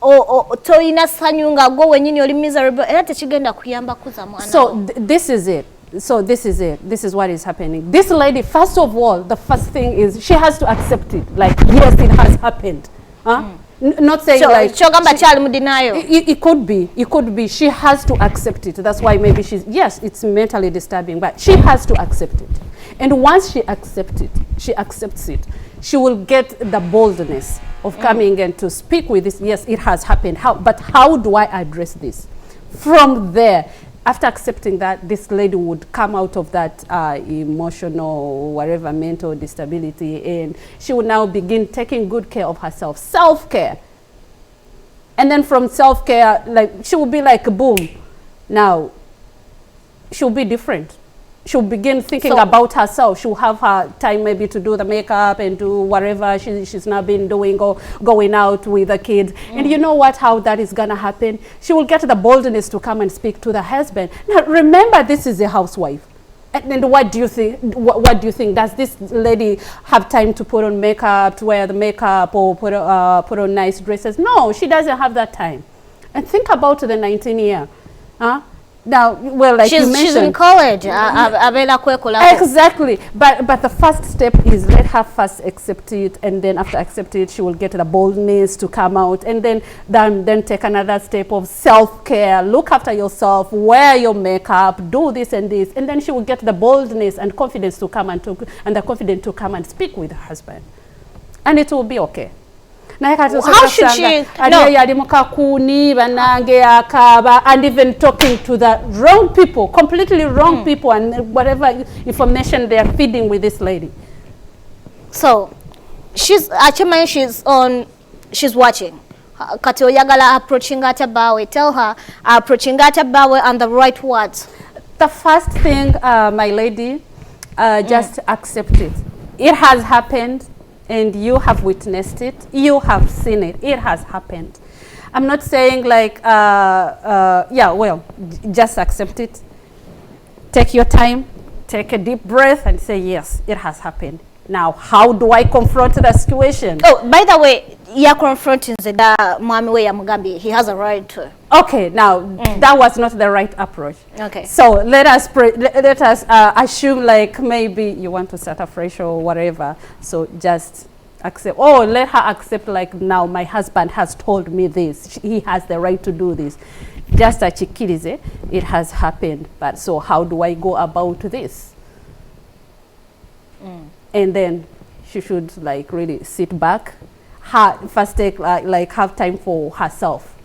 toyina sanyu nga gwe wenyini oli miserable era tekigenda kuyamba kuza mwana. So this is it. So this is it. This is what is happening. This lady, first of all, the first thing is she has to accept it. Like, yes, it has happened. Huh? Not saying like it could be. It could be. She has to accept it. That's why maybe she's, yes, it's mentally disturbing, but she has to accept it. And once she accepts it, she will get the boldness of coming and to speak with this. Yes, it has happened. But how do I address this? From there, after accepting that, this lady would come out of that emotional, whatever, mental disability, and she would now begin taking good care of herself, self-care. And then from self-care, like, she will be like, boom, now she'll be different. She'll begin thinking about herself. She'll have her time maybe to do the makeup and do whatever she's now been doing, or going out with the kids. And you know what, how that is going to happen? She will get the boldness to come and speak to the husband. Now, remember, this is a housewife. And what do you think? What do you think? Does this lady have time to put on makeup, to wear the makeup, or put on nice dresses? No, she doesn't have that time. And think about the 19-year. Huh? Now, well, like you mentioned, she's in college. Exactly. But the first step is let her first accept it, and then after accepting it, she will get the boldness to come out, and then take another step of self-care. Look after yourself, wear your makeup, do this and this, and then she will get the boldness and confidence to come and the confidence to come and speak with her husband, and it will be okay. How should she? No. And even talking to the wrong people, completely wrong people, and whatever information they are feeding with this lady. So, she's watching. Kati oyagala approaching atabawe. Tell her approaching atabawe and the right words. The first thing, my lady, just accept it. It has happened. And you have witnessed it, you have seen it, it has happened. I'm not saying like, yeah, well, just accept it. Take your time, take a deep breath and say, yes, it has happened. Now, how do I confront the situation? Oh, by the way, you're confronting the Mwami we ya Mugambi. He has a right to. Okay, now, that was not the right approach. Okay. So let us assume like maybe you want to start afresh or whatever. So just accept, oh, let her accept like, now my husband has told me this. He has the right to do this. Just achikirize, it has happened. But so how do I go about this? And then she should like really sit back, first take like have time for herself.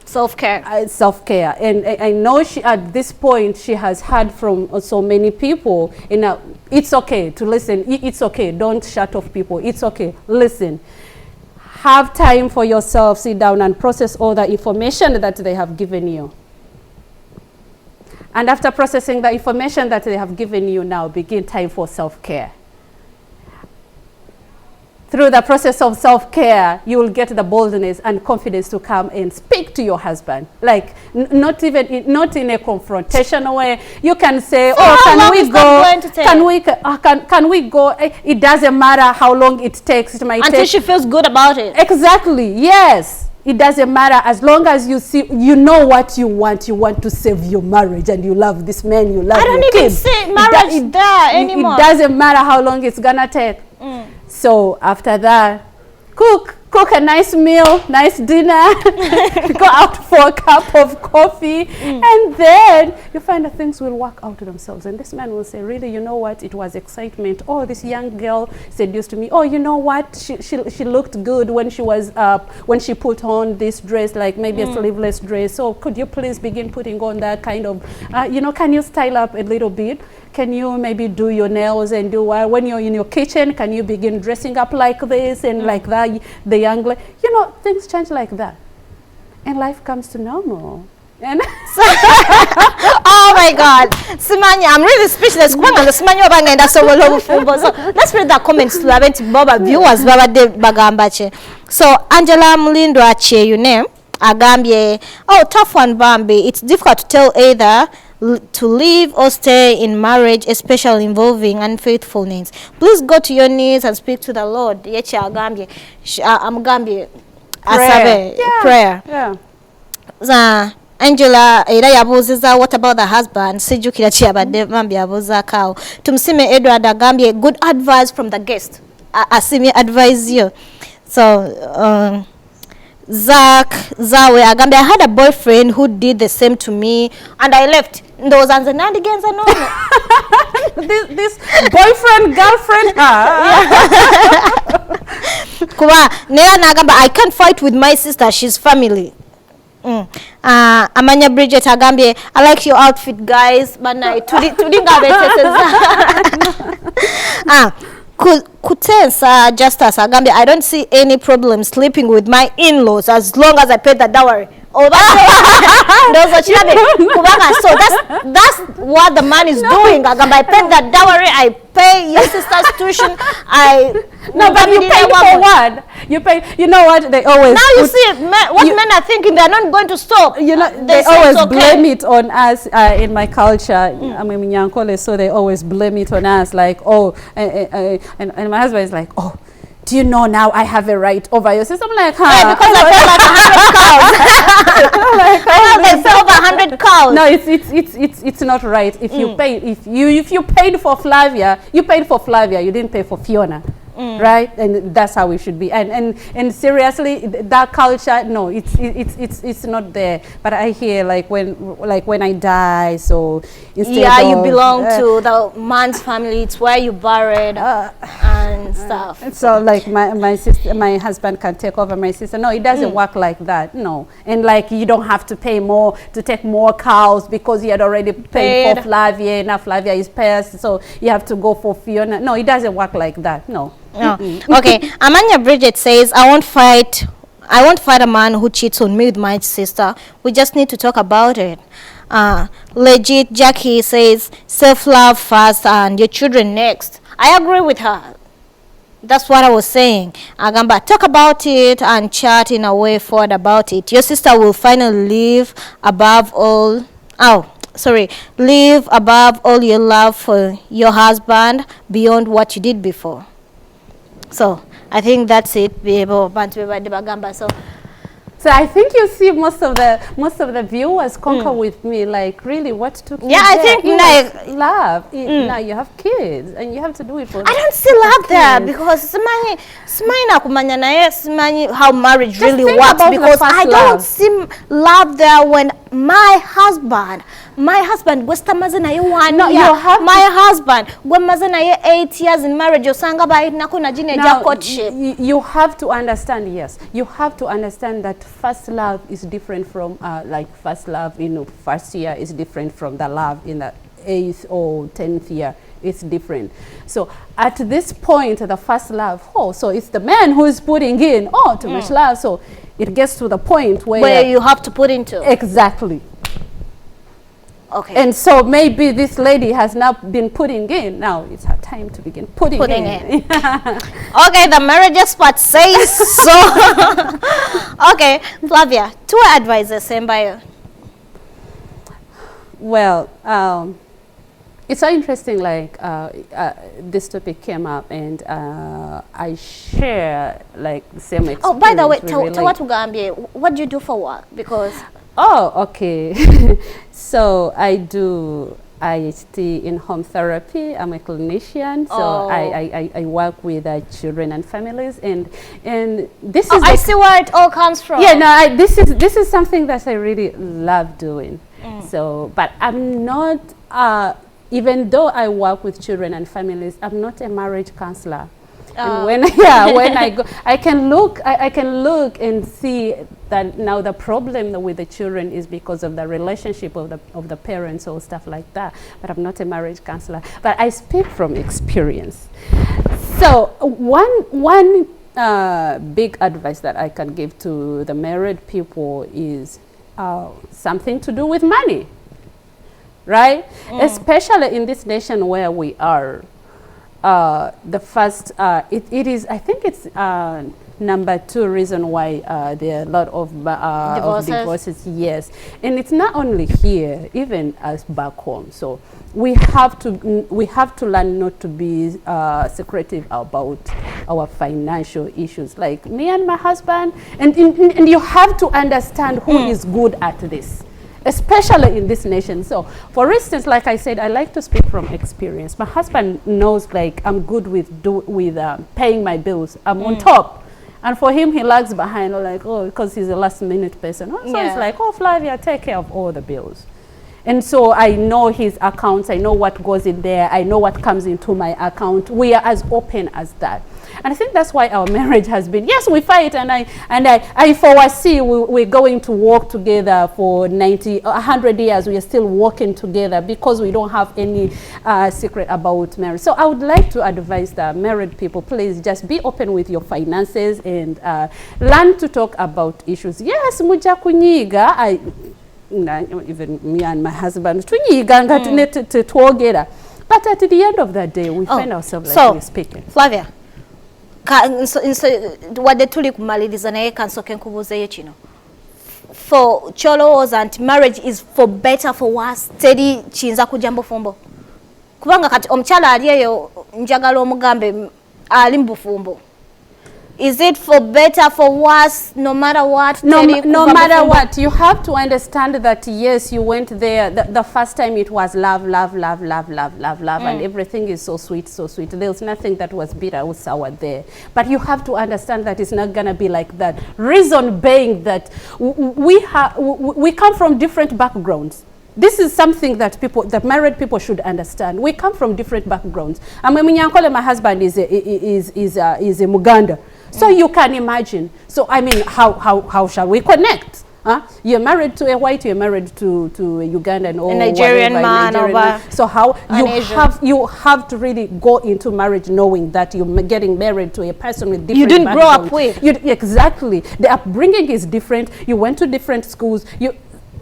Self-care. Self-care. And I know she, at this point, she has heard from so many people. It's okay to listen. It's okay. Don't shut off people. It's okay. Listen. Have time for yourself. Sit down and process all the information that they have given you. And after processing the information that they have given you, now begin time for self-care. Through the process of self-care, you will get the boldness and confidence to come and speak to your husband. Like, not in a confrontational way. You can say, so oh, can we go? Can we go? It doesn't matter how long it takes. It might until she feels good about it. Exactly, yes. It doesn't matter as long as you know what you want. You want to save your marriage and you love this man, you love your kids. I don't even say marriage there anymore. It doesn't matter how long it's gonna take. So after that, cook a nice meal, nice dinner, go out for a cup of coffee, and then you find that things will work out to themselves. And this man will say, really, you know what, it was excitement. Oh, this young girl seduced me. Oh, you know what, she looked good when she was when she put on this dress, like maybe a sleeveless dress. So could you please begin putting on that kind of, you know, can you style up a little bit? Can you maybe do your nails and do when you're in your kitchen, can you begin dressing up like this and like that? The young, you know, things change like that. And life comes to normal. And Oh my God. Simanya, I'm really speechless. Kubanga nga simanyi oba ngenda sobola obufumbo. So let's read the comments tulabe nti boba viewers babadde bagamba ki. So Angela Mulindwa Cheyune agambye, oh, tough one Bambi. It's difficult to tell either to leave or stay in marriage, especially involving unfaithfulness. Please go to your knees and speak to the Lord. Yechi agambye, amugambye asabe prayer. Yeah. Angela era yabuuziza what about the husband, sijjukira ki yabadde Bambi yabuuzaako awo. Tumusime Edward agambye good advice from the guest. Asimye advise you. So Zawe agambye I had a boyfriend who did the same to me and I left. Ndowooza nandigenza noono. This boyfriend, girlfriend. Kuba nera nagamba I can't fight with my sister, she's family. Amanya Bridget agambye I like your outfit guys bana tudinga beteseza. Kutensa Justice agambye I don't see any problem sleeping with my in-laws as long as I pay the dowry. Oh, that's so that's what the man is doing. I pay the dowry, I pay your sister's tuition, No, but you pay for what? You pay. You know what? They always. Now you see what men are thinking. They're not going to stop. You know, they always blame it on us in my culture. I mean, Nyankole, so they always blame it on us. Like, oh, and my husband is like, oh, do you know now I have a right over your sister? I'm like, huh? Yeah, because I pay like 100 cows. I sell over 100 cows. No, it's not right. If you pay, if you paid for Flavia, you paid for Flavia. You didn't pay for Fiona. Right, and that's how we should be. And seriously, that culture, no, it's not there. But I hear like when I die, so instead you belong to the man's family. It's where you buried and stuff. So like my sister, my husband can take over my sister. No, it doesn't work like that. No, and like you don't have to pay more to take more cows because you had already paid for Flavia. Now Flavia is passed, so you have to go for Fiona. No, it doesn't work like that. No. No. Okay. Amanya Bridget says, I won't fight a man who cheats on me with my sister. We just need to talk about it. Legit Jackie says, self-love first and your children next. I agree with her. That's what I was saying. Agamba, talk about it and chat in a way forward about it. Your sister will finally live above all. Live above all your love for your husband beyond what you did before. So I think that's it. So I think you see most of the viewers concur with me. Like really, what took you I there? think like love. Now you have kids, and you have to do it for. I don't see love there because how marriage Just really think works about the because first I love. don't see love there when my husband Westa mazina ye 1 No, year. you have My husband when mazina ye 8 years in marriage osanga ba nakuna jine ja courtship. You have to understand. Yes, you have to understand that first love is different from like first love in first year is different from the love in the 8th or 10th year. It's different. So at this point, the first love, so it's the man who is putting in too much love. So it gets to the point where you have to put into. Exactly. Okay. And so maybe this lady has now been putting in. Now it's her time to begin putting in. Okay, the marriage expert says so. Okay, Flavia, 2 advisors, Simbwa. Well, it's so interesting. Like this topic came up, and I share like the same experience. Oh, by the way, what do you do for work? Because okay. So I do IHT in home therapy. I'm a clinician, so I work with children and families, and this is. I see where it all comes from. Yeah, no, this is something that I really love doing. So, but I'm not. Even though I work with children and families, I'm not a marriage counselor. And when I go, I can look and see that now the problem with the children is because of the relationship of the parents or stuff like that. But I'm not a marriage counselor. But I speak from experience. So one big advice that I can give to the married people is something to do with money, right? Especially in this nation where we are. The first, it is, I think it's number 2 reason why there are a lot of divorces. Yes, and it's not only here, even as back home. So we have to learn not to be secretive about our financial issues. Like me and my husband, and you have to understand who is good at this, especially in this nation. So for instance, like I said, I like to speak from experience. My husband knows, like, I'm good with paying my bills. I'm on top. And for him, he lags behind, like, oh, because he's a last minute person. So it's like, oh, Flavia, take care of all the bills. And so I know his accounts. I know what goes in there. I know what comes into my account. We are as open as that. And I think that's why our marriage has been, yes, we fight, and I foresee we're going to walk together for 100 years. We are still walking together because we don't have any secret about marriage. So I would like to advise the married people, please just be open with your finances and learn to talk about issues. Yes, muja kunyiga, even me and my husband, tunyiga ngati twogera. But at the end of the day, we find ourselves like we're speaking. Flavia, wadde tuli kumaliriza naye kansoke nkubuuzeyo kino. For cholowooza nti marriage is for better for worse, teri kiyinza kujja mbufumbo? Kubanga kati omukyala ali eyo njagala omugambe ali mu bufumbo. Is it for better, for worse, no matter what? No matter what, you have to understand that, yes, you went there. The first time it was love, and everything is so sweet, so sweet. There's nothing that was bitter or sour there. But you have to understand that it's not going to be like that. Reason being that we come from different backgrounds. This is something that married people should understand. We come from different backgrounds. I mean, my husband is a Muganda. So you can imagine. So I mean, how shall we connect? Huh? You're married to a white, you're married to a Ugandan or a Nigerian man. So how you have to really go into marriage knowing that you're getting married to a person with different you didn't background. grow up with. Exactly. The upbringing is different. You went to different schools.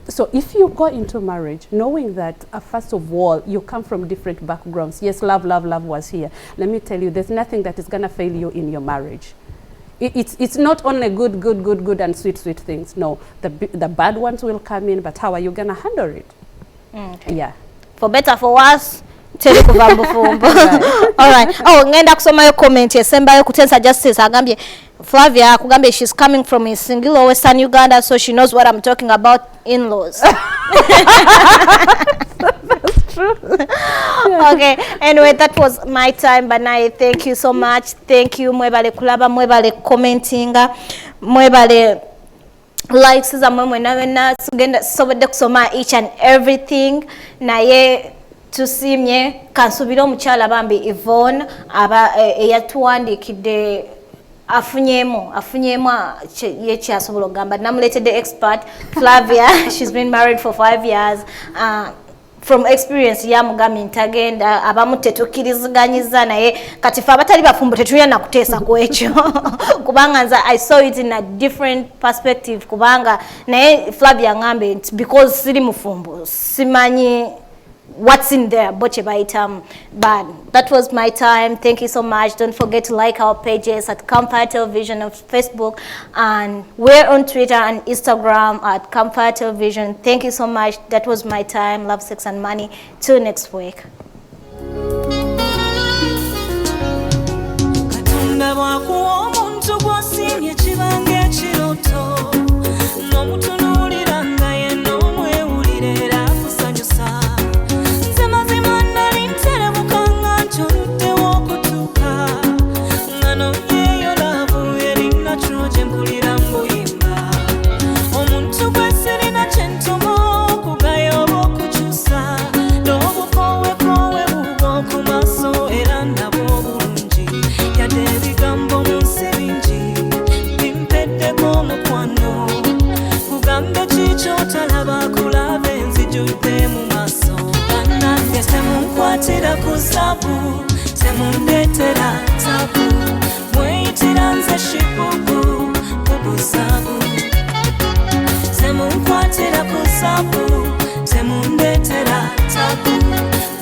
So if you go into marriage knowing that, first of all, you come from different backgrounds. Yes, love was here. Let me tell you, there's nothing that is going to fail you in your marriage. It's not only good and sweet things. No, the bad ones will come in, but how are you going to handle it? Okay. Yeah. For better, for worse, teri kuva mbufumbo. All right. Oh, ngenda kusomayo comment esembayo kutensa justice agambye Flavia akugambye she's coming from Isingilo, Western Uganda, so she knows what I'm talking about, in-laws. That's true. Okay, anyway, that was my time, but now thank you so much. Thank you, mwebale kulaba, mwebale commentinga, mwebale likes za mwemwe na sugenda sobode kusoma each and everything. Naye tusimye kansubira omukyala bambi Yvonne aba eyatuwandikidde afunyemo ye kyasobola ogamba namuletedde expert Flavia. She's been married for 5 years. From experience yamugambye ntagenda abamu tetukiriziganyiza naye kati fe abatali bafumbo tetulina nakuteesa ku ekyo kubanga nze I saw it in a different perspective kubanga naye Flavia ngambe because siri mufumbo simanyi what's in there, but that was my time. Thank you so much. Don't forget to like our pages at Campfire Television on Facebook, and we're on Twitter and Instagram at Campfire Television. Thank you so much. That was my time. Love, sex, and money. Till next week. Semundetera tabu mwitiranze shipupu kubusabu semunkwatira temundetera tabu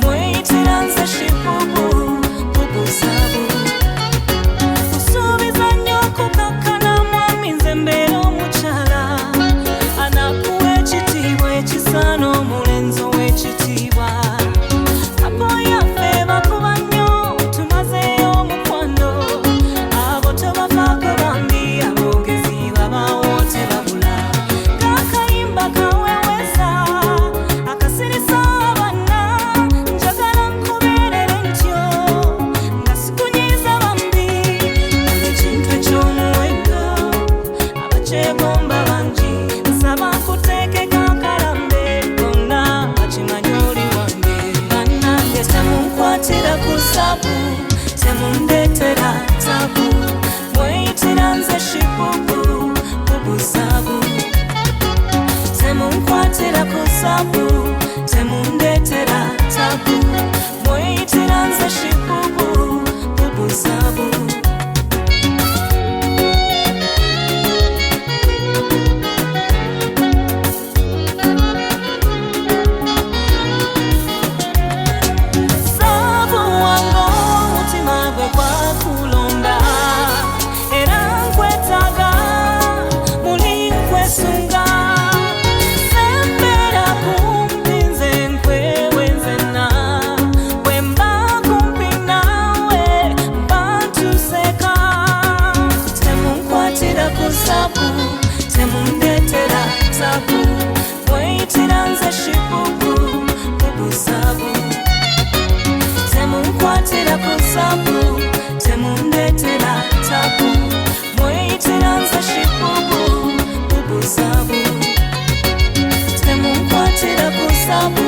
mweyitira nze shibubu bubuzabu kusuubiza nnyo okukakkana mwami nze mbeera omukyala anakuwa ekitiibwa ekisaana omulenzi ow'ekitiibwa kapo yaffe bakuba nnyo tumazeeyo omukwano abo tobafaako bambi aboogezi babaawo tebabula kakayimba kaweweza akasirisa abaana njagala nkubeerere ntyo nga sikunyiiza bambi buli kintu ekyomuwendo abakyegomba bangi nsaba nkuteekeko akalambe bonna bakimanyi oli wange bannange temunkwatira ku ssabu temundetera tabu mweyitira nze shibubu bubuzabu temunkwatira ku ssabu temundetera tabu mweyitira nze shibubu bubuzabu Sabu wango omutima gwe gwakulonda era nkwetaaga muli nkwesunga sembeera kumpi nze nkwewe nzenna bwe mba kumpi naawe mba ntuseka temunkwatira ku ssabu temundetera tabu mweyitira nze shibubu bubuzabu temunkwatira ku ssabu temundetera tabu mweyitira nze shibubu bubuzabu temunkwatira ku ssabu